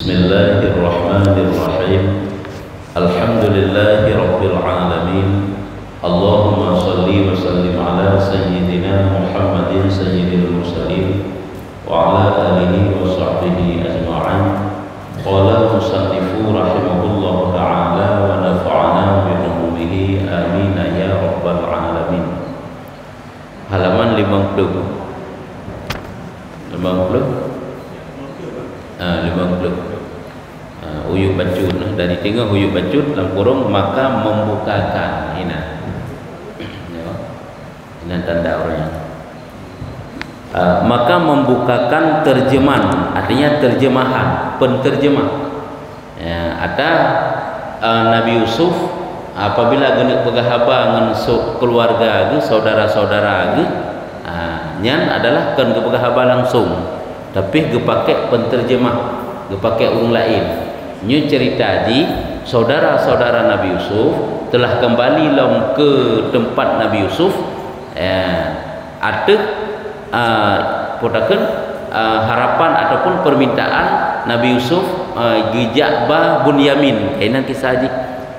Bismillahirrahmanirrahim. Alhamdulillahi rabbil alamin. Allahumma salli wa sallim ala sayyidina Muhammadin sayyidil mursalin wa ala alihi wa sahbihi ajma'in. Qala musannifu rahimahullahu ta'ala wa nafa'ana bi ulumihi amin ya rabbal alamin. Halaman 50. 50 uyuk bacut dari tengah uyuk bacut dalam kurung maka membukakan ini tanda orangnya maka membukakan terjemahan artinya terjemahan penterjemah ada Nabi Yusuf apabila genek pegahaba dengan keluarga saudara-saudara nyan adalah kan pegahaba langsung tapi gepakai penterjemah gepakai orang lain nyu cerita di saudara-saudara Nabi Yusuf telah kembali lom ke tempat Nabi Yusuf ada harapan ataupun permintaan Nabi Yusuf gijabah Bunyamin kainan kisah haji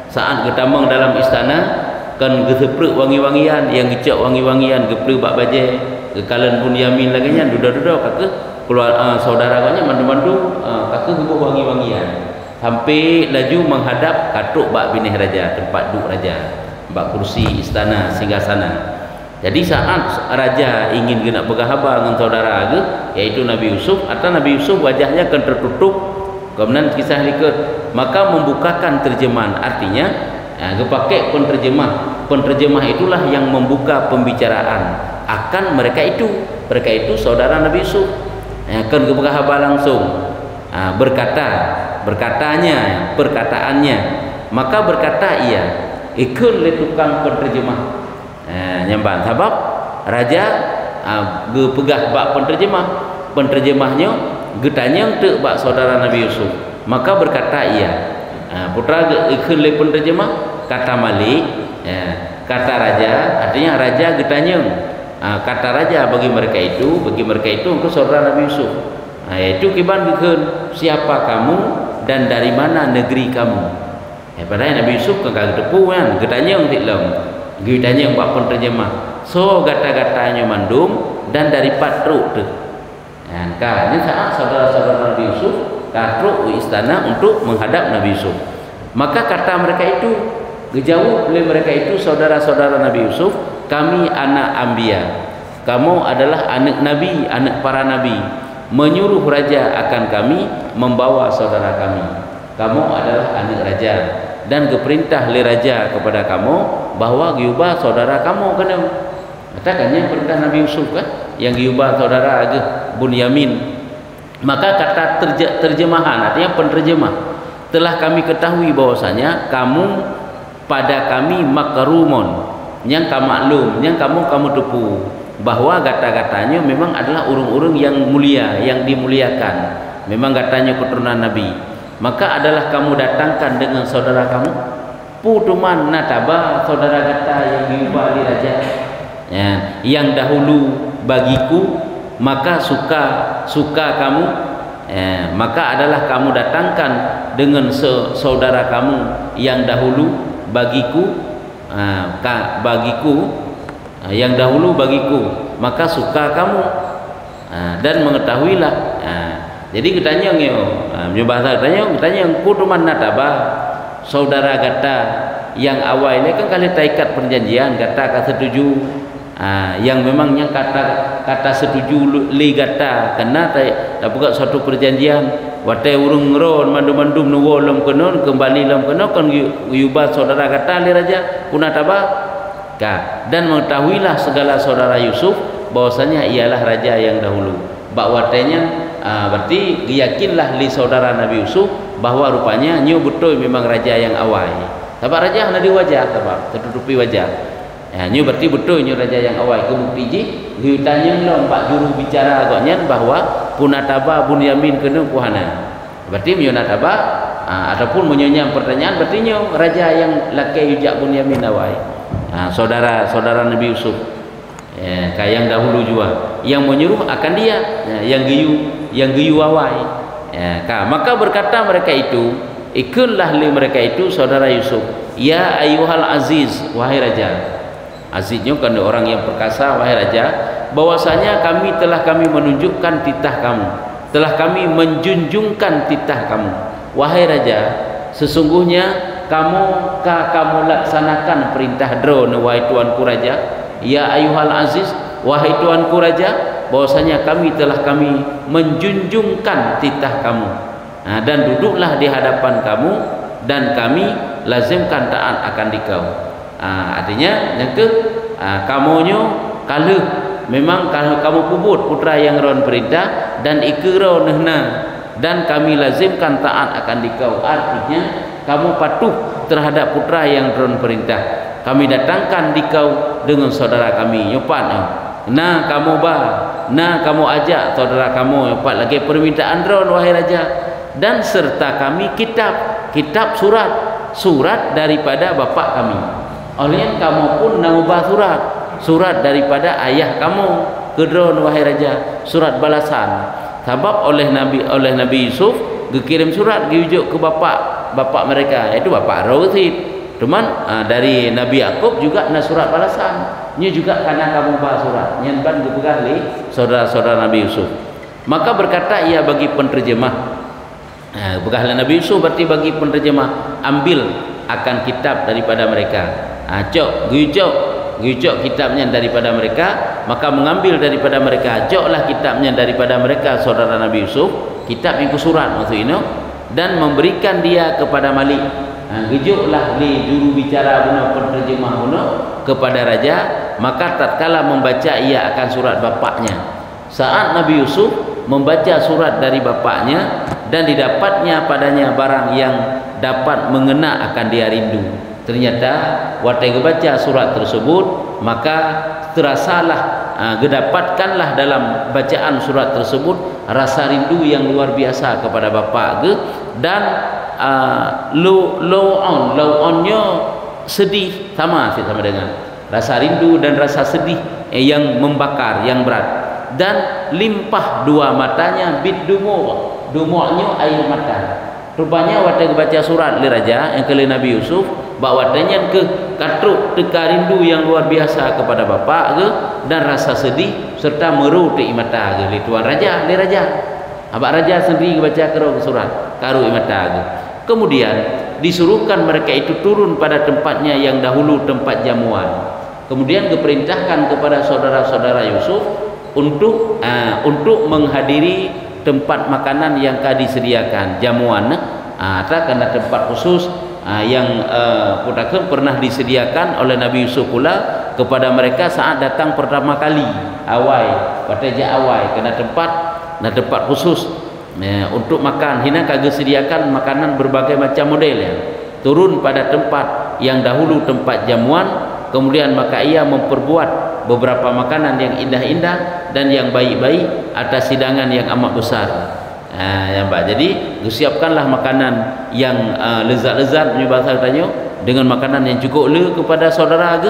saat getamang dalam istana kan geseprek wangi-wangian yang gecak wangi-wangian geprek bak baje kekalan Bunyamin lagi nya duda-duda kata keluar saudara kanya mandu-mandu kata gebuh wangi-wangian sampai laju menghadap katuk bak binih raja tempat duduk raja bak kursi istana singgasana. Jadi saat raja ingin kena pegahaba dengan saudara yaitu Nabi Yusuf atau Nabi Yusuf wajahnya akan tertutup kemudian kisah liket maka membukakan terjemahan artinya gepakai penterjemah itulah yang membuka pembicaraan akan mereka itu saudara Nabi Yusuf akan pegahaba langsung perkataannya maka berkata ia ikut le tukang penterjemah nyamban sebab raja pegah bak penterjemahnya getanya untuk bak saudara Nabi Yusuf maka berkata ia putra ikut le penterjemah kata Malik kata raja artinya raja getanya kata raja bagi mereka itu ke saudara Nabi Yusuf yaitu kiban bikin siapa kamu dan dari mana negeri kamu padahal Nabi Yusuf kan kagak tepu kan getanya yang tilam getanya yang buat penterjemah so gata-gatanya mandum dan dari patruk tu kan ini saat saudara-saudara Nabi Yusuf katruk istana untuk menghadap Nabi Yusuf maka kata mereka itu gejauh oleh mereka itu saudara-saudara Nabi Yusuf kami anak Anbiya kamu adalah anak Nabi anak para Nabi menyuruh raja akan kami membawa saudara kami adalah anak raja dan keperintah oleh raja kepada kamu bahwa giubah saudara kamu kena katakannya perintah Nabi Yusuf kan yang giubah saudara Bunyamin maka kata terjemahan artinya penterjemah telah kami ketahui bahwasanya kamu pada kami makrumun yang kamu maklum yang kamu tepu bahwa kata-katanya memang adalah urung-urung yang mulia yang dimuliakan memang katanya keturunan Nabi maka adalah kamu datangkan dengan saudara kamu putuman nataba saudara kata yang diubah di raja yang dahulu bagiku maka suka kamu maka adalah kamu datangkan dengan saudara kamu yang dahulu bagiku yang dahulu bagiku maka suka kamu dan mengetahuilah jadi kitanya bahasa kitanya yang kutuman nataba saudara kata yang awal ini kan kali taikat perjanjian kata setuju yang memangnya kata setuju li kata kena tak buka satu perjanjian watai urung ron mandum-mandum nuwolom kenon kembali lam kenon kan yubah saudara kata li raja punataba dan mengetahuilah segala saudara Yusuf bahwasanya ialah raja yang dahulu bakwatenya berarti yakinlah li saudara Nabi Yusuf bahwa rupanya nyu betul memang raja yang awal sebab raja hanya di wajah sebab tertutupi wajah nyu berarti betul nyu raja yang awal kebukti ji ditanya lo pak juru bicara agaknya bahwa punataba Bunyamin kena kuhana berarti munataba ataupun menyonyam pertanyaan berarti nyu raja yang laki yujak Bunyamin awal saudara Nabi Yusuf kayak yang dahulu juga yang menyuruh akan dia yang giyu awai Ya, maka berkata mereka itu, ikunlah li mereka itu saudara Yusuf, ya ayuhal aziz, wahai raja. Aziznya kan orang yang perkasa, wahai raja, bahwasanya kami menunjukkan titah kamu, telah kami menjunjungkan titah kamu, wahai raja, sesungguhnya kamu laksanakan perintah drone, wahai tuanku raja. Ya ayuhal aziz, wahai tuanku raja, bahwasanya kami menjunjungkan titah kamu, dan duduklah di hadapan kamu, dan kami lazimkan taat akan dikau. Artinya yang ke kamunya kalau memang kalau kamu puput putra yang ron perintah dan ikro nehna, dan kami lazimkan taat akan dikau. Artinya kamu patuh terhadap putra yang ron perintah. Kami datangkan dikau dengan saudara kami nyopat. Nah kamu kamu ajak saudara kamu nyopat lagi permintaan ron, wahai raja, dan serta kami kitab surat daripada bapak kami. Oleh kamu pun nambah surat daripada ayah kamu ke drone, wahai raja, surat balasan. Sebab oleh Nabi Yusuf dikirim surat diujuk ke bapak mereka, iaitu bapak Rohit. Cuman dari Nabi Yakub juga ada surat balasan. Ini juga karena kamu bahas surat nyenban dipegah li saudara-saudara Nabi Yusuf. Maka berkata ia bagi penterjemah, begahlah Nabi Yusuf berarti bagi penterjemah, ambil akan kitab daripada mereka. Gujok kitabnya daripada mereka, maka mengambil daripada mereka, joklah kitabnya daripada mereka saudara Nabi Yusuf, kitab itu surat maksudnya, dan memberikan dia kepada Malik. Gejuklah li juru bicara guna penterjemah guna kepada raja, maka tatkala membaca ia akan surat bapaknya. Saat Nabi Yusuf membaca surat dari bapaknya, dan didapatnya padanya barang yang dapat mengena akan dia rindu. Ternyata waktu baca surat tersebut, maka terasalah gedapatkanlah dalam bacaan surat tersebut rasa rindu yang luar biasa kepada bapa ke, dan onnya sedih, sama dengan rasa rindu dan rasa sedih yang membakar, yang berat, dan limpah dua matanya dumuknya air mata. Rupanya waktu baca surat li raja yang kali Nabi Yusuf, bahawa tanya ke katruk teka rindu yang luar biasa kepada bapa ke, dan rasa sedih serta meru di mata ke li tuan raja, li raja. Abak raja sendiri baca karo surat karo mata ke. Kemudian disuruhkan mereka itu turun pada tempatnya yang dahulu tempat jamuan. Kemudian diperintahkan kepada saudara-saudara Yusuf untuk menghadiri tempat makanan yang disediakan jamuan, atau karena tempat khusus yang pernah disediakan oleh Nabi Yusuf pula kepada mereka saat datang pertama kali awai kena tempat khusus untuk makan. Hina kagak sediakan makanan berbagai macam model ya. Turun pada tempat yang dahulu tempat jamuan, kemudian maka ia memperbuat beberapa makanan yang indah-indah dan yang baik-baik atas hidangan yang amat besar. Ya Pak, jadi disiapkanlah makanan yang lezat-lezat bahasa katanya, dengan makanan yang cukup kepada saudara ke,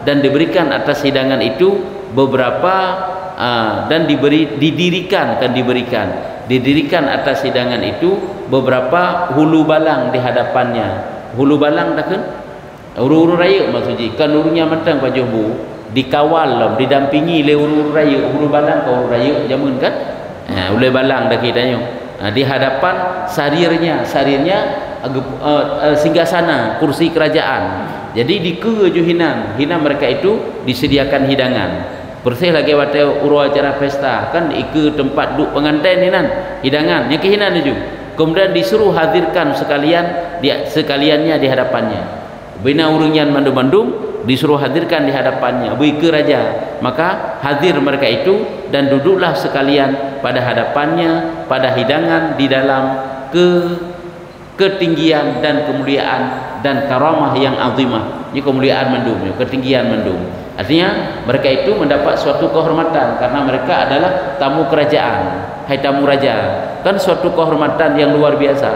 dan diberikan atas hidangan itu beberapa dan didirikan atas hidangan itu beberapa hulu balang di hadapannya. Hulu balang dah kan uru-uru raya maksudnya, kan urunya matang pajobu dikawal didampingi oleh uru-uru raya. Hulu balang kau raya jamun kan, oleh balang dah kitanya di hadapan sarirnya singgasana kursi kerajaan. Jadi di kejuhinan mereka itu disediakan hidangan. Bersih lagi waktu uru acara pesta kan ke tempat duduk pengantin ni hidangan yang kehinan itu. Kemudian disuruh hadirkan sekaliannya di hadapannya. Bina urungan mandum-mandum disuruh hadirkan di hadapannya bui ke raja. Maka hadir mereka itu dan duduklah sekalian pada hadapannya pada hidangan di dalam ketinggian dan kemuliaan dan karamah yang azimah. Ini kemuliaan mandum, ketinggian mandum. Artinya mereka itu mendapat suatu kehormatan karena mereka adalah tamu kerajaan. Hai tamu raja, kan suatu kehormatan yang luar biasa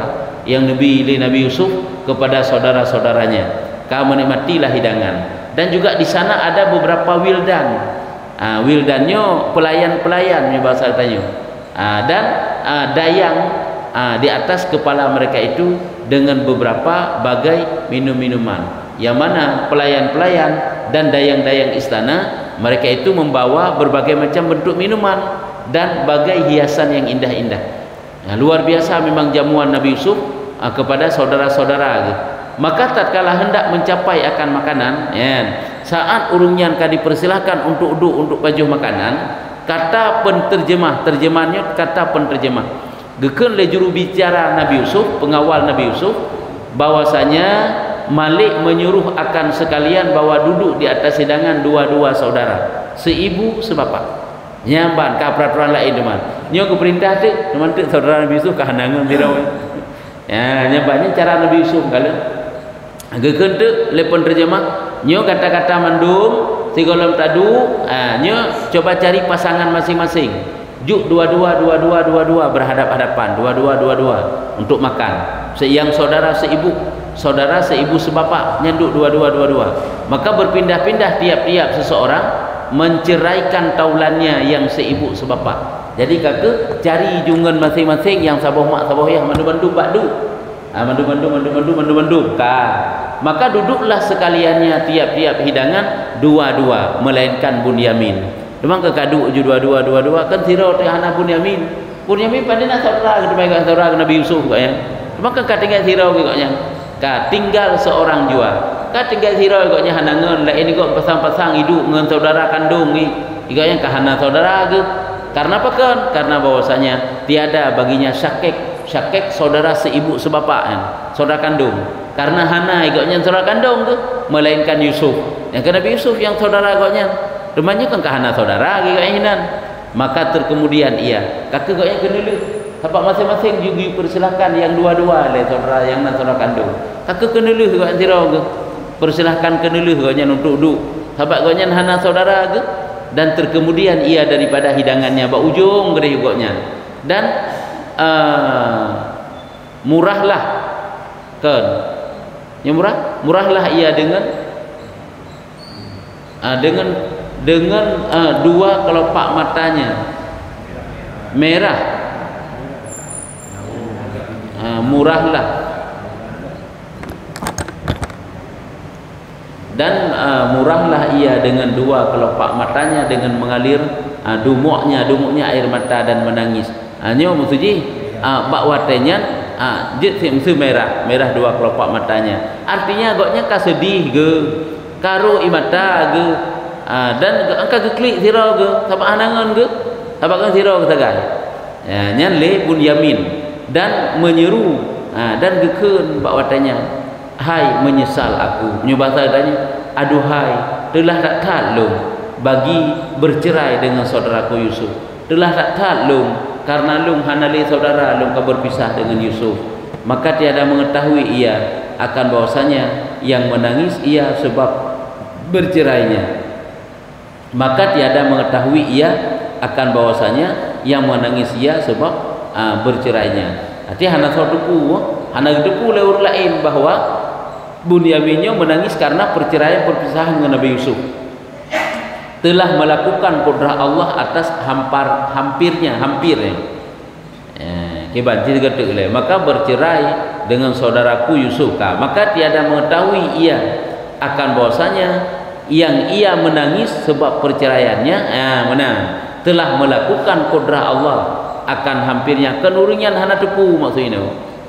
yang Nabi Yusuf kepada saudara-saudaranya. Kau menikmatilah hidangan. Dan juga di sana ada beberapa wildan. Wildannya pelayan-pelayan bahasa katanya. Dan di atas kepala mereka itu dengan beberapa bagai minum-minuman, yang mana pelayan-pelayan dan dayang-dayang istana mereka itu membawa berbagai macam bentuk minuman dan bagai hiasan yang indah-indah. Luar biasa memang jamuan Nabi Yusuf kepada saudara-saudara. Maka tatkala hendak mencapai akan makanan, saat urungnya akan dipersilahkan untuk duduk untuk pajuh makanan, kata penterjemah, terjemahannya kata penterjemah, geken le juru bicara Nabi Yusuf, pengawal Nabi Yusuf, bahwasanya Malik menyuruh akan sekalian bawa duduk di atas hidangan dua-dua saudara, seibu sebapa. Nyamban ka peraturan lain teman. Nyo ke perintah tu, teman tu saudara Nabi Yusuf kahanangan dirau. Ya, nyambannya cara Nabi Yusuf kala. Geken tu le penterjemah, nyo kata-kata mandum, sigolom tadu, nyo coba cari pasangan masing-masing. Juk dua-dua berhadap-hadapan, dua-dua untuk makan. Yang saudara seibu sebapa nyanduk dua-dua. Maka berpindah-pindah tiap-tiap seseorang menceraikan taulannya yang seibu sebapa. Jadi kakak cari jungan masing-masing yang saboh mak saboh yah mandu-mandu bakdu. Mandu-mandu. Maka duduklah sekaliannya tiap-tiap hidangan dua-dua, melainkan Bunyamin. Memang kekadu ju dua-dua kan sirau teh anak Bunyamin pandai nak saudara kita pegang saudara Nabi Yusuf kaya. Maka tinggal sirau kaya. Tinggal seorang jua. Tinggal sirau kaya hanangan lain kok pasang-pasang hidup dengan saudara kandung ni. Kaya kahana saudara ke. Karena apa kan? Karena bahwasanya tiada baginya syakek saudara seibu sebapa kan, saudara kandung. Karena hana igaknya saudara kandung tu, melainkan Yusuf. Yang Nabi Yusuf yang saudara igaknya. Rumahnya kan kahana saudara igaknya. Maka terkemudian ia kakak igaknya kenelu. Sebab masing-masing juga persilahkan yang dua-dua le saudara yang nan saudara kandung. Kakak kenelu igaknya sirau ke. Persilahkan kenelu igaknya untuk duduk. Sebab igaknya hana saudara ke. Dan terkemudian ia daripada hidangannya ba ujung gede igaknya. Dan murahlah kan, yang murahlah ia dengan dua kelopak matanya merah, murahlah dan murahlah ia dengan dua kelopak matanya dengan mengalir dumuknya air mata dan menangis. Nyo musuji bak watenya jit simsu merah dua kelopak matanya. Artinya agaknya ka sedih ge, karo imata ge, dan angka geklik sirau ge, sama anangan ge, sama kan sirau ge tagai. Ya, nyan le Bunyamin dan menyeru dan geken bak watenya, hai menyesal aku. Nyo bahasa tanya, aduhai telah tak talung bagi bercerai dengan saudaraku Yusuf. Telah tak talung karena lung hanali saudara lung berpisah dengan Yusuf. Maka tiada mengetahui ia akan bahwasanya yang menangis ia sebab bercerainya. Maka tiada mengetahui ia akan bahwasanya yang menangis ia sebab bercerainya. Arti hana depu leur lain bahwa Bunyaminnya menangis karena perpisahan dengan Nabi Yusuf. Telah melakukan kudrah Allah atas hampirnya. Maka bercerai dengan saudaraku Yusuf. Maka tiada mengetahui ia akan bahwasanya yang ia menangis sebab perceraiannya telah melakukan kudrah Allah akan hampirnya. Kenurungan hana tepu maksudnya.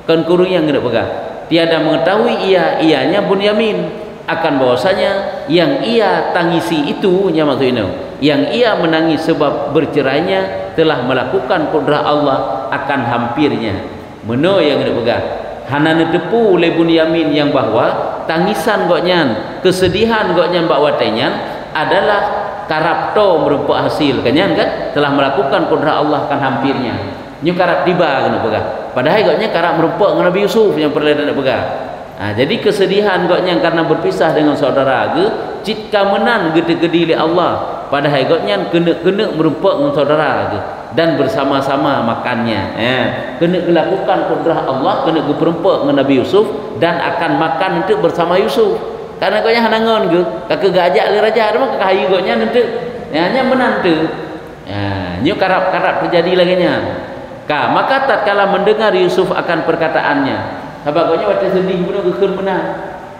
Kan kurung yang kena pegang. Tiada mengetahui ianya Bunyamin akan bahwasanya yang ia tangisi itu maksudnya yang ia menangis sebab bercerainya telah melakukan kudrah Allah akan hampirnya. Meno yang kena pegang hana tepu oleh Bunyamin yang bahwa tangisan goknyan, kesedihan goknyan bak watenyan adalah karapto merupakan hasil kanyan kan telah melakukan kudrah Allah akan hampirnya. Nyu karap tiba kena pegang. Padahal goknya karap merupakan Nabi Yusuf yang perlu nak pegang. Jadi kesedihan goknya karena berpisah dengan saudara ge citka menan gede-gede li Allah. Padahal goknya kena merupakan saudara ge dan bersama-sama makannya. Kena dilakukan kudrah Allah, kena berperempat dengan Nabi Yusuf dan akan makan nanti bersama Yusuf. Karena goknya hanangan ge kakak gajak li raja ada mah kayu goknya nanti. Nya menan tu. Nyu karap terjadi lagi nya. Maka tatkala mendengar Yusuf akan perkataannya, habagnya waktu sedih benar ke benar.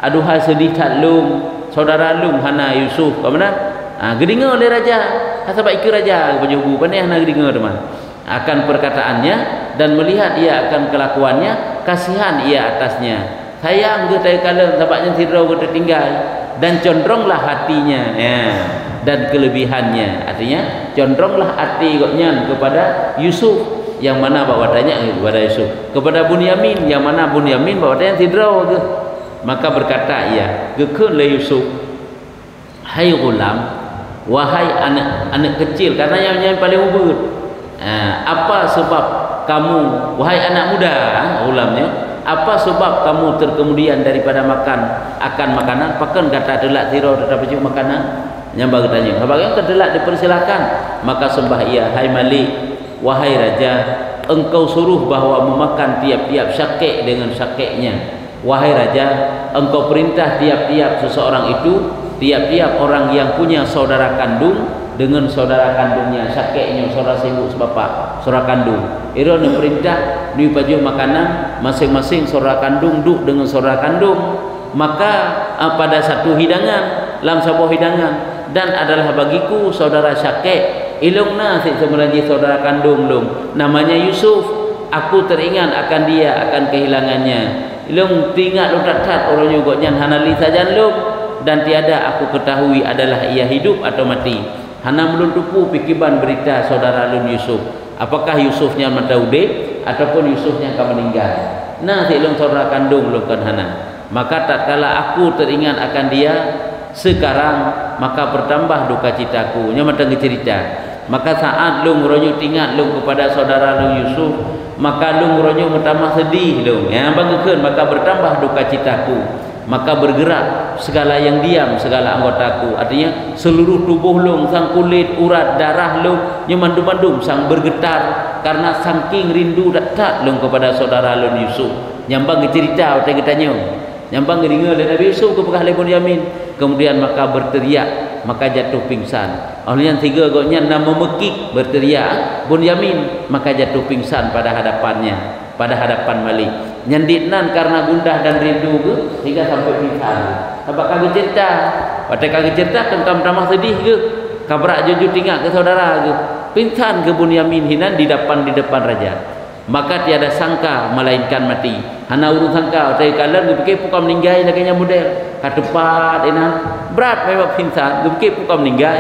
Aduhai sedih tak lum, saudara lum hana Yusuf, kau benar? Gedinga oleh raja, sebab ikut raja berjubu pandai hana gedinga teman. Akan perkataannya dan melihat ia akan kelakuannya, kasihan ia atasnya. Sayang ke tay kala sebabnya tirau ke tertinggal dan condronglah hatinya dan kelebihannya. Artinya condronglah hati goknya kepada Yusuf yang mana bawa tanya kepada Yusuf, kepada Bunyamin yang mana Bunyamin bawa tanya tirau ke. Maka berkata ia kekenlah Yusuf, hai gulam, wahai anak kecil, karena yang paling ubud. Apa sebab kamu, wahai anak muda, ulamnya, apa sebab kamu terkemudian daripada akan makanan? Pakan kata delak tiro tetap baju makanan. Yang bagi tanya, apa yang terdelak dipersilakan? Maka sembah ia, hai Malik, wahai raja, engkau suruh bahawa memakan tiap-tiap syakik dengan syakiknya. Wahai raja, engkau perintah tiap-tiap seseorang itu, tiap-tiap orang yang punya saudara kandung dengan saudara kandungnya, syakiknya, saudara sibuk sebapak, saudara kandung. Ira ni perintah ni baju makanan masing-masing saudara kandung duk dengan saudara kandung. Maka pada satu hidangan, dalam sebuah hidangan, dan adalah bagiku saudara syakik. Ilungna sebenarnya saudara kandung lung, namanya Yusuf. Aku teringat akan dia, akan kehilangannya. Ilung tingat lu tak orang nyugoknya hanali saja lung, dan tiada aku ketahui adalah ia hidup atau mati. Hana belum tupu pikiban berita saudara lun Yusuf. Apakah Yusufnya mata ude ataupun Yusufnya akan meninggal? Nah, silung saudara kandung lung kan hana. Maka tatkala aku teringat akan dia sekarang, maka bertambah duka citaku. Nya mata cerita. Maka saat lung ronyo tingat lung kepada saudara lung Yusuf, maka lung ronyo bertambah sedih lung. Bangkeun maka bertambah duka citaku. Maka bergerak segala yang diam, segala anggotaku. Artinya seluruh tubuh lung, sang kulit, urat, darah lung nyemandum-mandum, sang bergetar karena saking rindu tak lung kepada saudara lung Yusuf. Nyambang cerita orang tanya, nyambang ngeringa oleh Nabi Yusuf kepada Bunyamin. Kemudian maka berteriak, maka jatuh pingsan. Oleh yang tiga goknya nama memekik berteriak Bunyamin, maka jatuh pingsan pada hadapannya, pada hadapan Malik. Nyanditnan karena gundah dan rindu ke sehingga sampai pingsan. Sebab kagak cerita, pada kagak cerita kan tamah sedih ke, kabrak jujur tinggal ke saudara ke, pingsan ke Bunyamin hinan di depan raja. Maka tiada sangka melainkan mati. Hana urung sangka saya kalan gue pikir pukam meninggal laganya model katepat enak berat memang pingsan gue pikir pukam meninggal.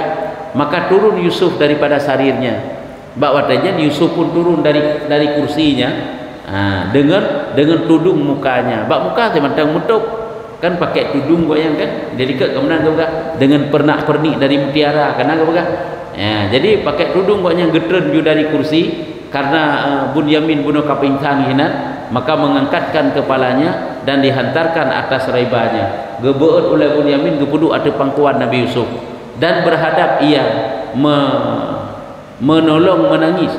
Maka turun Yusuf daripada sarirnya. Bak watanya Yusuf pun turun dari kursinya dengan tudung mukanya. Bak muka saya mantang mutuk kan pakai tudung goyang kan dekat kemudian juga dengan pernak-pernik dari mutiara karena apa jadi pakai tudung goyang getren ju dari kursi. Karena Bunyamin bunuh kapingsan hinan, maka mengangkatkan kepalanya dan dihantarkan atas raibanya. Gebeut oleh Bunyamin gepuduk atas pangkuan Nabi Yusuf dan berhadap ia menolong menangis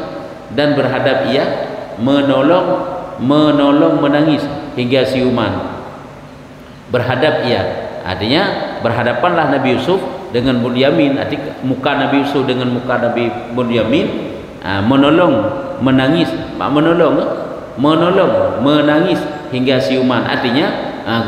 dan berhadap ia menolong menangis hingga siuman. Berhadap ia artinya berhadapanlah Nabi Yusuf dengan Bunyamin, artinya muka Nabi Yusuf dengan muka Nabi Bunyamin. Menolong menangis menangis hingga siuman. Artinya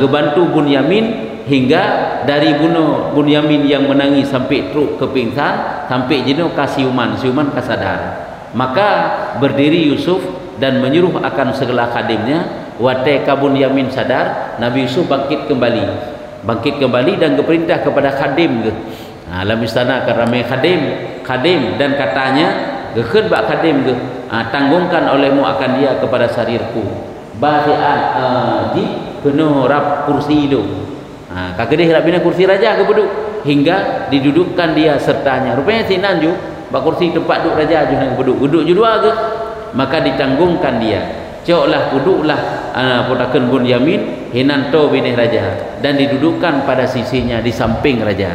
gebantu Bunyamin hingga dari bunuh Bunyamin yang menangis sampai truk ke pingsan sampai jenuh ke siuman kasadar. Maka berdiri Yusuf dan menyuruh akan segala khadimnya. Wateka Bunyamin sadar, Nabi Yusuf bangkit kembali dan berperintah kepada khadim ke alam istana ke ramai khadim dan katanya gekhen bak khadim ke tanggungkan olehmu akan dia kepada sarirku bahian di penuh rap kursi itu kagedeh rabina kursi raja ke beduk hingga didudukkan dia sertanya. Rupanya sinan ju bak kursi tempat duduk raja ju nang beduk ju dua ke maka ditanggungkan dia. Coklah puduklah podakeun Bunyamin hinanto binih raja dan didudukkan pada sisinya di samping raja.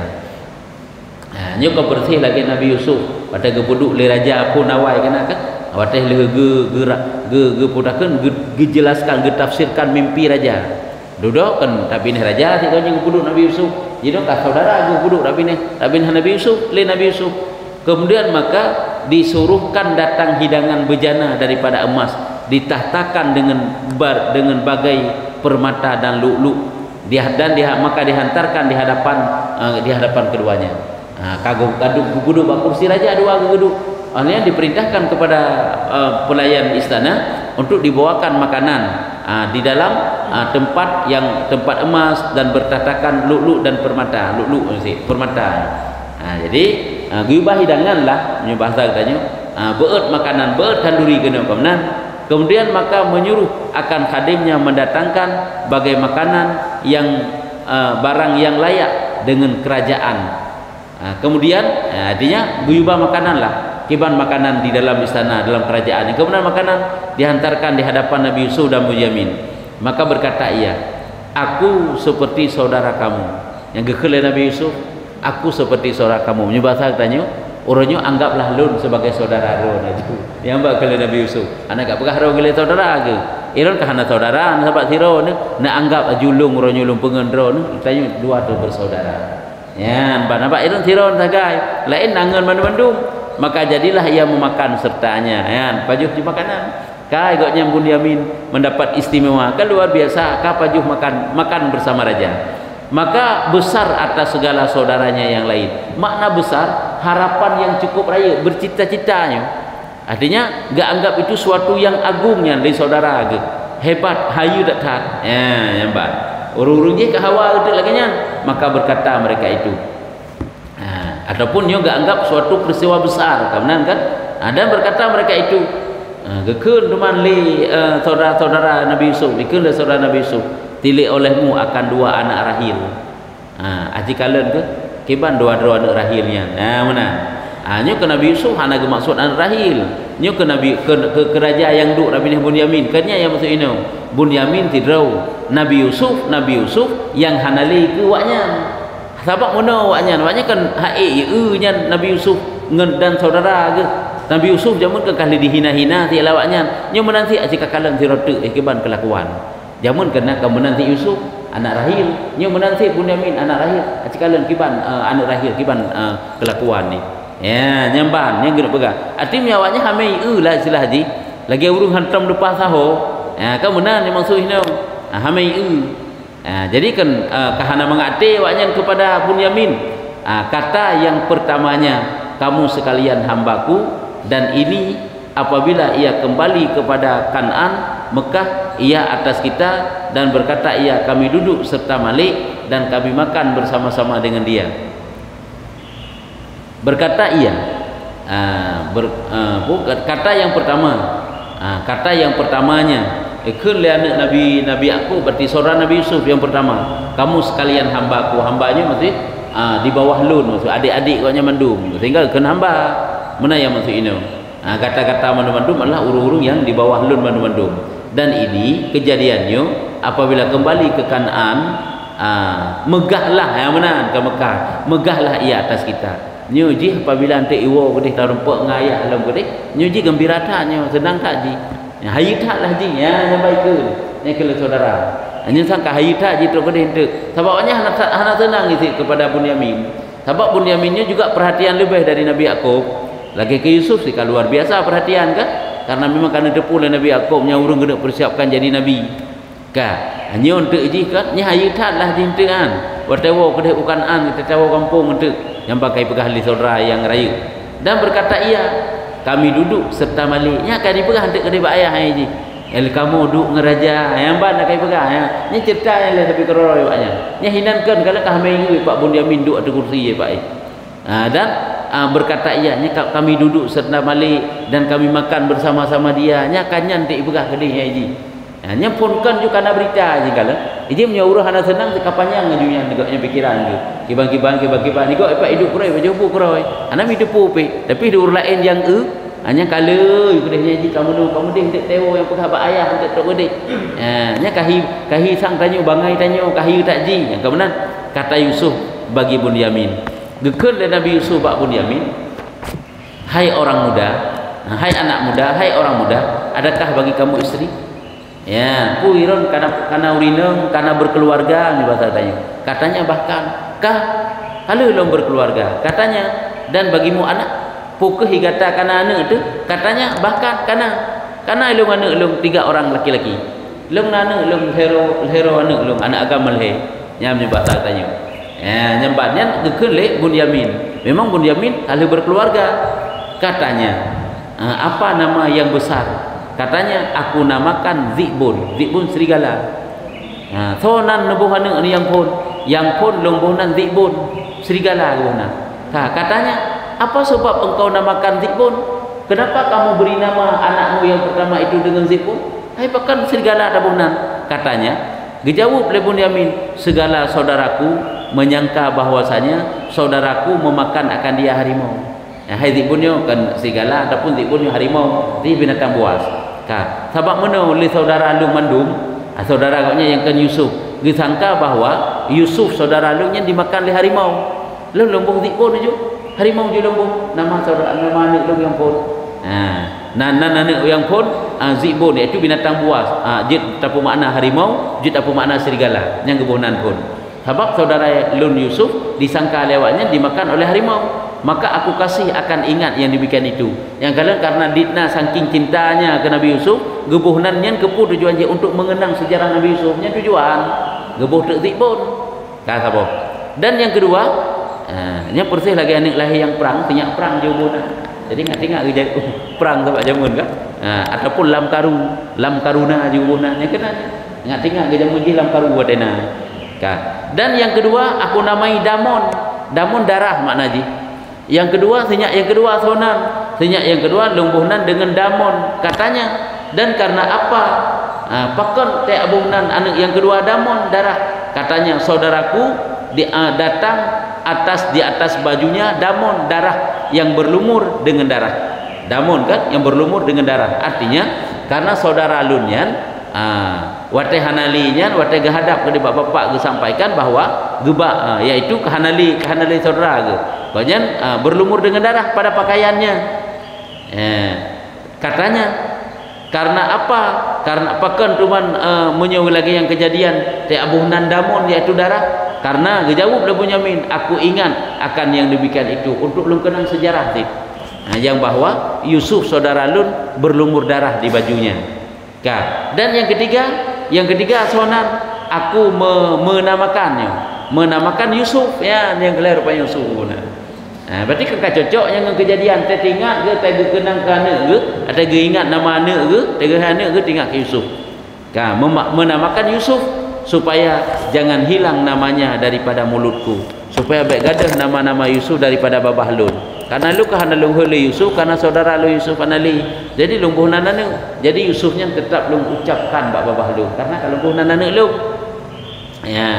Nyo ko bersih lagi Nabi Yusuf pada gepuduk le raja pun awai kena kan awateh le ge podakeun ge jelaskan ge tafsirkan mimpi raja. Duduk kan tapi raja ti kau gepuduk Nabi Yusuf. Jadi ka saudara gepuduk tapi Nabi Yusuf le Nabi Yusuf. Kemudian maka disuruhkan datang hidangan bejana daripada emas, ditahtakan dengan bagai permata dan lu'lu', maka dihantarkan di hadapan keduanya. Kagum duduk kursi raja dua duduk. Artinya diperintahkan kepada pelayan istana untuk dibawakan makanan di dalam tempat emas dan bertahtakan lu'lu' dan permata. Permata. Jadi gubah hidangan lah bahasa katanya, beut makanan, beut tanduri kena kemenan. Kemudian maka menyuruh akan khadimnya mendatangkan bagai makanan yang barang yang layak dengan kerajaan. Kemudian artinya guyubah makanan lah, kiban makanan di dalam istana, dalam kerajaan. Kemudian makanan dihantarkan di hadapan Nabi Yusuf dan Bunyamin. Maka berkata ia, aku seperti saudara kamu. Yang gekele Nabi Yusuf, aku seperti saudara kamu. Menyebasa tanya, orangnya anggaplah lun sebagai saudara ron itu. Yang mbak kele Nabi Yusuf, anak gak pegah ron kele saudara ke? Iron kahana saudara, sahabat siro ne, nak anggap julung ron julung pengendro ne, tanya dua tu bersaudara. Ya, nampak Iron siro sagai, lain nangan mandum. Maka jadilah ia memakan sertanya. Ya, pajuh di makanan. Kai goknya Bunyamin mendapat istimewa, kan luar biasa. Ka pajuh makan bersama raja. Maka besar atas segala saudaranya yang lain. Makna besar, harapan yang cukup raya, bercita-citanya. Artinya gak anggap itu suatu yang agungnya dari saudara ke. Hebat, hayu datang. Ya, nampak. Urung-urung je ke hawa itu lagi nya. Maka berkata mereka itu. Ataupun dia gak anggap suatu peristiwa besar, kemudian kan? Dan berkata mereka itu, gekun teman li saudara-saudara Nabi Yusuf, gekun saudara Nabi Yusuf. Tilik olehmu akan dua anak rahil. Aji kalen ke kiban dua anak rahilnya. Mana? Nyo ke Nabi Yusuf hana ke maksud anak rahil. Nyo ke Nabi ke raja yang duk Nabi Bunyamin. Kanya yang maksud ini. Bunyamin tidrau. Nabi Yusuf yang hanali ke waknya. Sabak mana waknya? Waknya kan hae nya Nabi Yusuf dan saudara ke. Nabi Yusuf jamun ke kali dihina-hina ti lawaknya. Nyo menanti aji kakalan ti rote kiban kelakuan. Jamun kena ke menanti Yusuf anak rahil, nyo menanti Bunyamin anak rahil, acikalan kiban anak rahil kiban kelakuan ni. Ya, nyamban yang guna pegang. Artinya awaknya hamai lah istilah haji. Lagi urung hantam depan saho. Ya, kan benar ni maksud ini. Hamai jadi kan kahana mengate awaknya kepada Bunyamin. Kata yang pertamanya, kamu sekalian hambaku, dan ini apabila ia kembali kepada Kan'an Mekah, ia atas kita, dan berkata ia, kami duduk serta Malik dan kami makan bersama-sama dengan dia. Berkata ia, kata yang pertama, kata yang pertamanya, ikun liana Nabi aku, berarti saudara Nabi Yusuf yang pertama, kamu sekalian hambaku. Hambanya maksud di bawah lun, maksud adik-adik koknya mandum, sehingga kan hamba. Mana yang maksud ini? Kata-kata mandum-mandum adalah urung-urung yang di bawah lun mandum-mandum. Dan ini kejadiannya apabila kembali ke Kan'an, megahlah yang mana ke Mekah, megahlah ia atas kita. Nyuji apabila ante iwo kedih tarumpak ngayah dalam kedih, nyuji gembira taknya, senang tak ji. Hayu taklah ji, ya yang baik ke. Ni kalau saudara. Hanya sangka hayu tak ji terus kedih tu. Sebabnya hana senang isi kepada Bunyamin. Sebab Bunyaminnya juga perhatian lebih dari Nabi Yakub. Lagi ke Yusuf sih kan luar biasa perhatian kan? Karena memang kena depu oleh Nabi Yakub nya urung kena persiapkan jadi nabi. Ka, hanya untuk ji kan nya hayu taklah ji henteu kan. Watewo kedeh Kan'an kita tahu kampung henteu yang pakai pegah li saudara yang raya. Dan berkata ia, kami duduk serta Malik. Nya kan dipegah henteu kedeh ayah hai ji. Kamu duduk ngeraja yang ban nak kai pegah ya. Ni cerita yang le tapi keroi waknya. Nya hinankeun kalau kah mengui Pak Bunyamin duduk atas kursi ye Pak. Dan berkata ia, kami duduk serta Malik dan kami makan bersama-sama dia. Nya kanyan tik pegah kedih ya ji. Nya pun kan juga kana berita ji kalau. Iji menyuruh hana senang kapanyang ngajunya negaknya pikiran tu. Kibang-kibang ni kok Pak hidup kuroi bajubu kuroi. Ana hidup pe tapi hidup lain yang hanya kala kedihnya ji kamu deh tewo yang pegah bak ayah untuk tok kedih. Nya kahi sang tanya bangai tanya kahi tak ji. Yang kemudian kata Yusuf bagi Bunyamin. Gekun dari Nabi Yusuf bak Bunyamin, hai orang muda, hai anak muda, hai orang muda, adakah bagi kamu istri? Ya, puiron karena urineng, karena berkeluarga ni bahasa tanya. Katanya bahkan kah kalau belum berkeluarga, katanya dan bagimu anak pukul higata kana anak tu katanya bahkan kana ilung anak ilung 3 orang laki-laki ilung anak ilung hero anak ilung anak agama leh nyam nyebab tak tanya nyambatnya gekeun le Bunyamin. Memang Bunyamin ahli berkeluarga. Katanya apa nama yang besar? Katanya aku namakan Zibun serigala. Thonan nubuhana ni yang pun lungbuhnan Zibun serigala guna. Katanya apa sebab engkau namakan Zibun? Kenapa kamu beri nama anakmu yang pertama itu dengan Zibun? Hai bahkan serigala ada bunan. Katanya dijawab oleh Bunyamin, segala saudaraku menyangka bahwasanya saudaraku memakan akan dia harimau. Hai Zibunnya kan serigala ataupun Zibunnya harimau, dia binatang buas. Sebab mana oleh saudara lu mandum, saudara agaknya yang kan Yusuf, disangka bahwa Yusuf saudara lu nya dimakan oleh harimau. Lu lembung Zibun je, harimau je lembung. Nama saudara nama anak lu yang pun. Anak yang pun Zibun iaitu binatang buas. Jid apa makna harimau, jid apa makna serigala yang gebunan pun. Sebab saudara Lun Yusuf disangka lewatnya dimakan oleh harimau. Maka aku kasih akan ingat yang demikian itu. Yang kala karena Ditna saking cintanya ke Nabi Yusuf, gebuhnannya kepu tujuan dia untuk mengenang sejarah Nabi Yusufnya tujuan gebuh tek Zibun. Kata apa? Dan yang kedua, nya persih lagi anak lahir yang perang, tinyak perang jauhna. Jadi tengok kerja perang tempat jamun kan? Ataupun lam karuna jauhna nya kena. Tengok kerja mun lam karu wadena. Dan yang kedua aku namai Damon darah maknaji. Yang kedua senyak yang kedua sonan, senyak yang kedua lungbuhnan dengan Damon katanya. Dan karena apa? Pakon te abuhnan anak yang kedua Damon darah katanya saudaraku datang di atas bajunya Damon darah yang berlumur dengan darah. Damon kan yang berlumur dengan darah. Artinya karena saudara lunyan wate hanalinya wate gahadap ke bapak-bapak sampaikan bahwa gebak yaitu kehanali saudara ke banyak berlumur dengan darah pada pakaiannya. Katanya karena apa? Karena pakan cuman menyuruh lagi yang kejadian te abuhnan Damon yaitu darah. Karena dijawab oleh Bunyamin, aku ingat akan yang demikian itu untuk lu kenang sejarah yang bahwa Yusuf saudara Lun berlumur darah di bajunya. Dan yang ketiga sonan aku menamakan Yusuf ya yang gelar rupanya Yusuf guna. Berarti kakak cocok yang kejadian te tinggal ke te kenang ke anak ke atau ge ingat nama anak ke te anak ke tinggal ke Yusuf. Menamakan Yusuf supaya jangan hilang namanya daripada mulutku, supaya baik gadah nama-nama Yusuf daripada babah Lun. Karena lu kahana lu heuli Yusuf karena saudara lu Yusuf anali. Jadi lungguhnan anak. Jadi Yusufnya tetap lu ucapkan babah Lun karena kalau lungguhnan anak lu. Ya,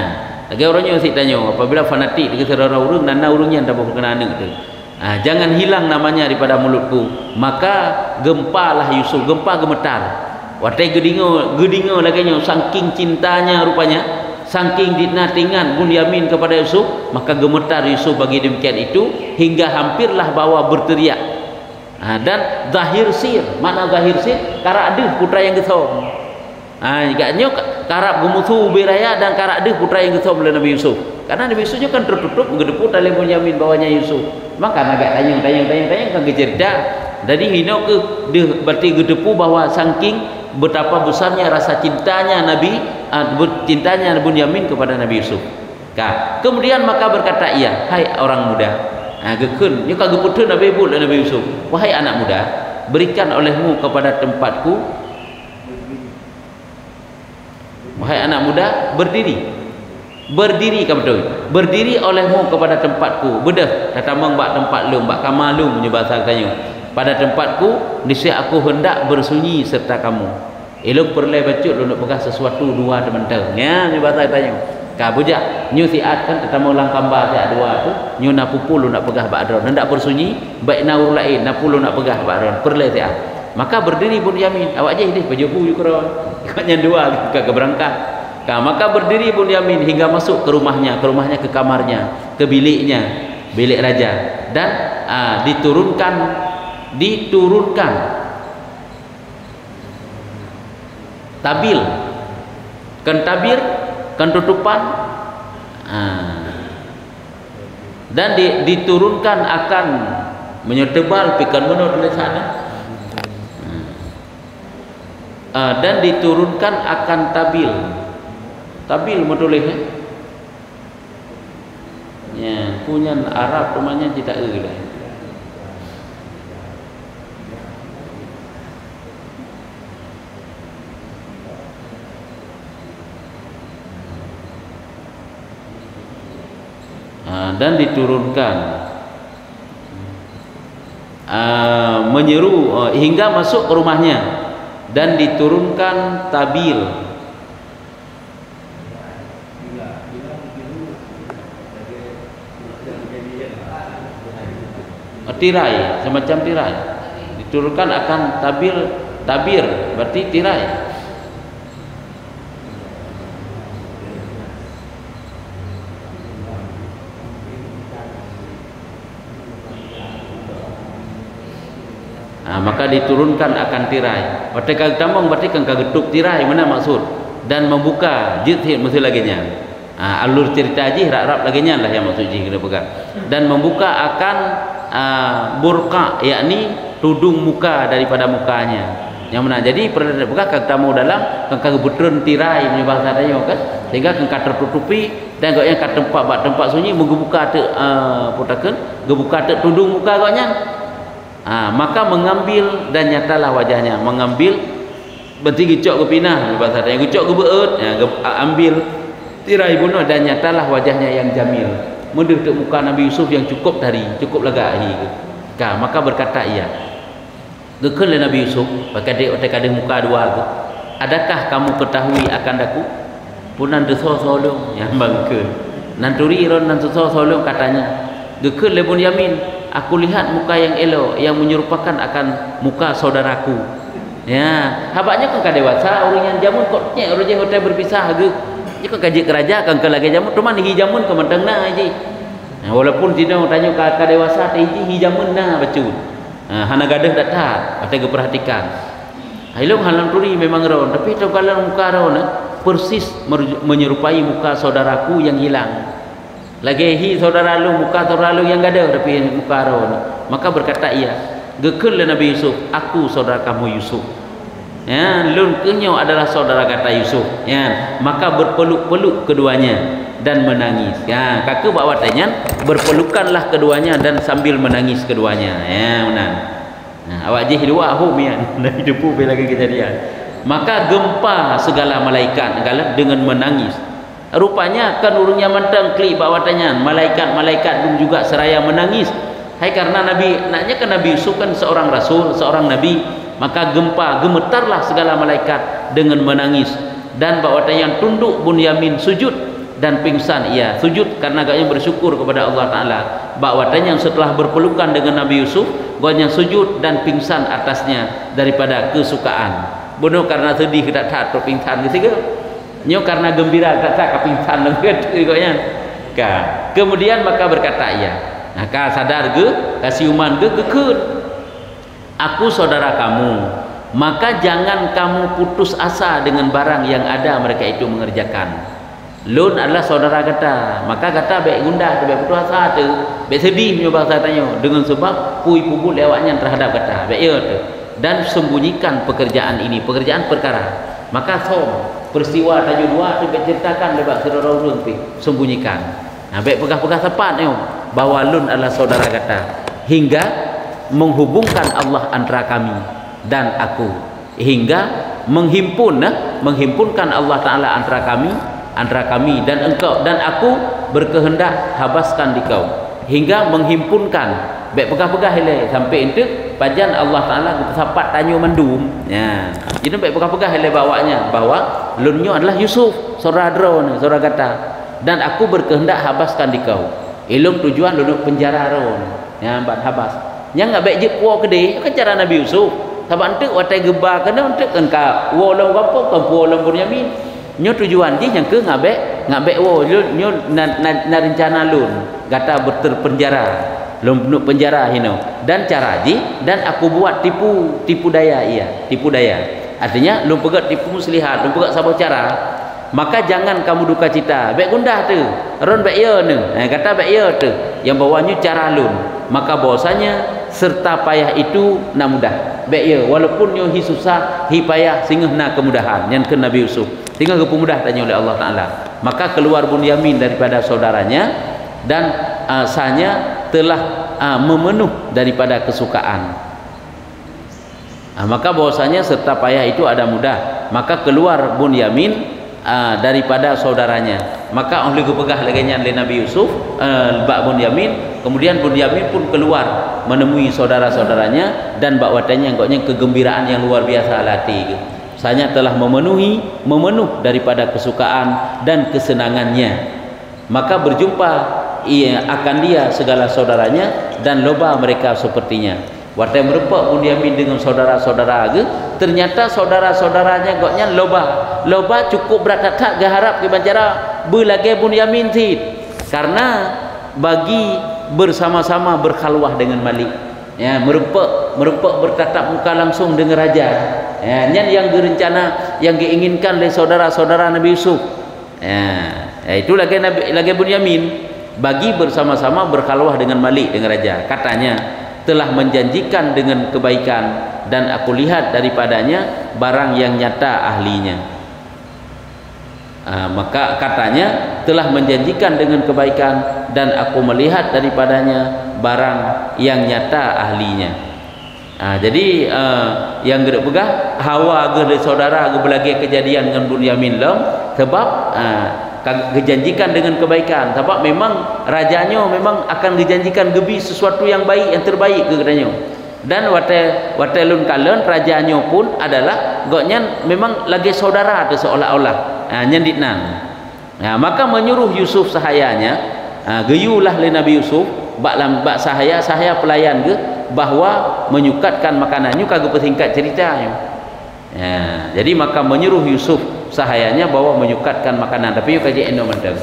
lagi orangnya si tanya apabila fanatik dengan saudara urang nana urangnya tak boleh kena anak tu. Jangan hilang namanya daripada mulutku. Maka gempalah Yusuf, gempa gemetar. Watai gedingo lagi nya saking cintanya rupanya, saking dinatingan Bunyamin kepada Yusuf, maka gemetar Yusuf bagi demikian itu hingga hampirlah bawa berteriak. Dan zahir sir, mana zahir sir? Karak deh putra yang gesom. Agaknya karab gemusu beraya dan karak deh putra yang gesom oleh Nabi Yusuf. Karena Nabi Yusufnya kan tertutup gedeput oleh Bunyamin bawahnya Yusuf. Maka agak tayang kan kecerda. Jadi hino ke berarti gedepu bahwa saking betapa besarnya rasa cintanya cintanya Bunyamin kepada Nabi Yusuf. Kemudian maka berkata ia, hai orang muda, gekun, nya kagak putus Nabi Yusuf, wahai anak muda, berikan olehmu kepada tempatku. Wahai anak muda, berdiri kamu betul. Berdiri olehmu kepada tempatku. Bedah tatamang bak tempat lu, bak kamalum punya bahasa katanya. Pada tempatku niscaya aku hendak bersunyi serta kamu. Elok perlai bacut lu nak pegang sesuatu dua teman-teman. Ya, ni bahasa tanya. Ka bujak nyu siat kan tatamang ulang kamba dia dua tu, nyu na pupu lu nak pegah bak adron. Hendak bersunyi baik na urang lain, na pulu nak pegah bak adron. Perlai siat. Maka berdiri Bunyamin. Awak je ini baju yu kron. Ikatnya dua ke berangkat. Maka berdiri Bunyamin hingga masuk ke rumahnya, ke kamarnya, ke biliknya, bilik raja, dan diturunkan tabir kan tutupan dan diturunkan akan menyetebal pikan menurut oleh sana. Dan diturunkan akan tabil. Tabil menulis ya, punya Arab namanya tidak lah. Dan diturunkan menyeru hingga masuk ke rumahnya, dan diturunkan tabil. Tirai, semacam tirai, diturunkan akan tabil. Tabir berarti tirai. Maka diturunkan akan tirai. Berarti kalau tamang berarti kan kagetuk tirai mana maksud, dan membuka jithid mesti lagi nya. Alur cerita ji harap lagi nya lah yang maksud ji kena pegang. Dan membuka akan burqa, yakni tudung muka daripada mukanya. Yang mana jadi pernah buka kalau tamu dalam kan kagebutun tirai punya bahasa dia kan, sehingga kan tertutupi dan gak yang kat tempat sunyi membuka te putakeun gebuka te tudung muka gaknya. Maka mengambil dan nyatalah wajahnya. Mengambil berarti gicok ke pinah bahasa yang gicok ke beut ya, ambil tirai bunuh dan nyatalah wajahnya yang jamil, menduduk muka Nabi Yusuf yang cukup lagahi. Maka berkata ia, gekeun Nabi Yusuf pakade otek muka dua tu, adakah kamu ketahui akan daku punan deso solong yang bangkeun nanturi iron nan deso solong katanya, gekeun le Bunyamin, aku lihat muka yang elok yang menyerupakan akan muka saudaraku. Ya, habaknya kan kadewasa orang yang jamun kok nya orang je hotel berpisah ge. Ji kan kaji keraja kan ke lagi jamun teman hi jamun ke mentengna ji. Walaupun tidak tanya ka kadewasa teh hi jamun na bacut. Hana gadah datat, ada perhatikan. Hailung halang turi memang ron, tapi kalau muka ron persis menyerupai muka saudaraku yang hilang. Lagi hi saudara lu muka saudara lu yang gada tapi muka ron. Maka berkata ia, gekeun le Nabi Yusuf, aku saudara kamu Yusuf. Ya, lun kenyo adalah saudara kata Yusuf. Ya, maka berpeluk-peluk keduanya dan menangis. Ya, kakak bawa tanya, berpelukanlah keduanya dan sambil menangis keduanya. Ya, menang. Awak je dua humian dari depu lagi kejadian. Maka gempa segala malaikat dengan menangis. Rupanya kan urungnya mentang kli bawa tanya, malaikat pun juga seraya menangis. Hai karena Nabi naknya kan Nabi Yusuf kan seorang rasul, seorang nabi, maka gemetarlah segala malaikat dengan menangis. Dan bawa tanya tunduk Bunyamin sujud dan pingsan ia sujud karena agaknya bersyukur kepada Allah Ta'ala. Bakwatanya yang setelah berpelukan dengan Nabi Yusuf, gaknya sujud dan pingsan atasnya daripada kesukaan. Bunuh karena sedih kita tak pingsan gitu nyo karena gembira tak pingsan gaknya. Kemudian maka berkata ia, maka sadar ge kasiuman ge gekeun, aku saudara kamu, maka jangan kamu putus asa dengan barang yang ada mereka itu mengerjakan. Lun adalah saudara kata, maka kata baik gundah, baik putus asa tu, baik sedih punya bahasa tanya dengan sebab pui pubul lewatnya terhadap kata, baik ya tu, dan sembunyikan pekerjaan ini, pekerjaan perkara. Maka peristiwa tanya dua tu baik ceritakan lebat saudara urun pi, sembunyikan. Baik pegah-pegah tepat ni bahwa lun adalah saudara kata hingga menghubungkan Allah antara kami dan aku, hingga menghimpunkan Allah Ta'ala antara kami dan engkau dan aku berkehendak habaskan di kau, hingga menghimpunkan baik pegah-pegah hele sampai itu pajan Allah Ta'ala sapat tanyo mendum ya. Jadi baik pegah-pegah hele bawanya bahwa lunnya adalah Yusuf saudara drone saudara kata, dan aku berkehendak habaskan di kau. Ilung tujuan duduk penjara ron ya bat habas yang enggak baik je puo gede kan cara Nabi Yusuf sabak entek watai geba kena entek kan ka wo long gapo kan puo long Bunyamin nyo tujuan je yang ke ngabek wo nyo na rencana lun gata berterpenjara lun penjara hino dan cara je dan aku buat tipu daya artinya lun pegat tipu muslihat lun pegat sabah cara. Maka jangan kamu duka cita. Baik gundah tu. Ron baik ya ni. Kata baik ya tu. Yang bawahnya cara lun. Maka bahwasanya serta payah itu na mudah baik ya walaupun nyo hi susah hi payah sehingga na kemudahan yang ke Nabi Yusuf sehingga kemudah tanya oleh Allah Taala. Maka keluar Bunyamin daripada saudaranya dan sanya telah memenuh daripada kesukaan. Maka bahwasanya serta payah itu ada mudah, maka keluar Bunyamin daripada saudaranya. Maka oleh kepegah laganya oleh Nabi Yusuf bak Bunyamin, kemudian Bunyamin pun keluar menemui saudara-saudaranya dan bak watanya engkaunya kegembiraan yang luar biasa hati. Saya telah memenuh daripada kesukaan dan kesenangannya. Maka berjumpa akan dia segala saudaranya dan loba mereka sepertinya. Waktu merupak Bunyamin dengan saudara-saudara ke, ternyata saudara-saudaranya goknya loba cukup beratat gaharap ke bancara belage Bunyamin tid. Karena bagi bersama-sama berkhalwah dengan Malik. Ya, merupak bertatap muka langsung dengan raja. Ya, yang direncana yang diinginkan oleh saudara-saudara Nabi Yusuf. Ya, itu lagi Bunyamin bagi bersama-sama berkhalwah dengan Malik dengan raja. Katanya telah menjanjikan dengan kebaikan dan aku lihat daripadanya barang yang nyata ahlinya. Maka katanya telah menjanjikan dengan kebaikan dan aku melihat daripadanya barang yang nyata ahlinya. Jadi yang gede pegah hawa gede saudara belagi kejadian dengan Bunyamin lom sebab dijanjikan dengan kebaikan sebab memang rajanya memang akan dijanjikan gebi sesuatu yang baik yang terbaik ke katanya. Dan watelun kalen rajanya pun adalah goknya memang lagi saudara tu seolah-olah nyenditnan. Maka menyuruh Yusuf sahayanya geyulah le Nabi Yusuf bak sahaya pelayan ke bahwa menyukatkan makanannya kagak persingkat ceritanya. Jadi maka menyuruh Yusuf sahayanya bahwa menyukatkan makanan tapi kaji endo menteng.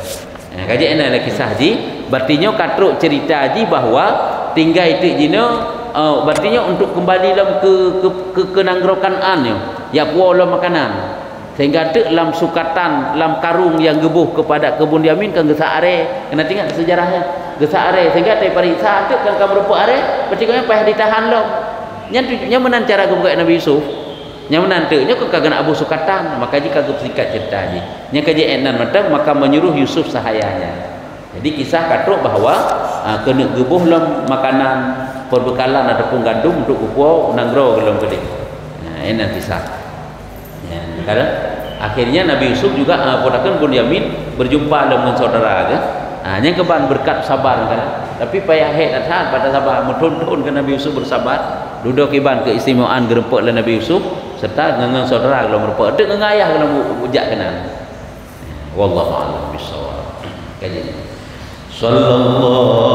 Kaji endo lagi kisah ji berartinya katruk cerita ji bahwa tinggal itu jino berartinya untuk kembali dalam ke nangrokan anyo ya pola makanan sehingga tu dalam sukatan dalam karung yang gebuh kepada kebun Bunyamin kan gesa are kena tengok sejarahnya gesa are sehingga tai pariksa tu kan berapa are berarti kan payah ditahan lo nya menan cara kebuka Nabi Yusuf yang menantunya kok kagak abu sukatan maka jika kagak singkat cerita ji nya kaji enan matang maka menyuruh Yusuf sahayanya. Jadi kisah katruk bahwa kena gebuh lem makanan perbekalan ataupun gandum untuk kupuau nanggro gelem gede. Enan kisah. Karena akhirnya Nabi Yusuf juga podakan Bunyamin berjumpa dengan saudara ke. Nya keban berkat sabar kan. Tapi payah atas pada sabar menuntun ke Nabi Yusuf bersabar. Duduk iban keistimewaan gerempek le Nabi Yusuf serta dengan saudara kalau merupak dek dengan ayah kalau ujak kenan. Wallahu a'lam bishawab. Kajian sallallahu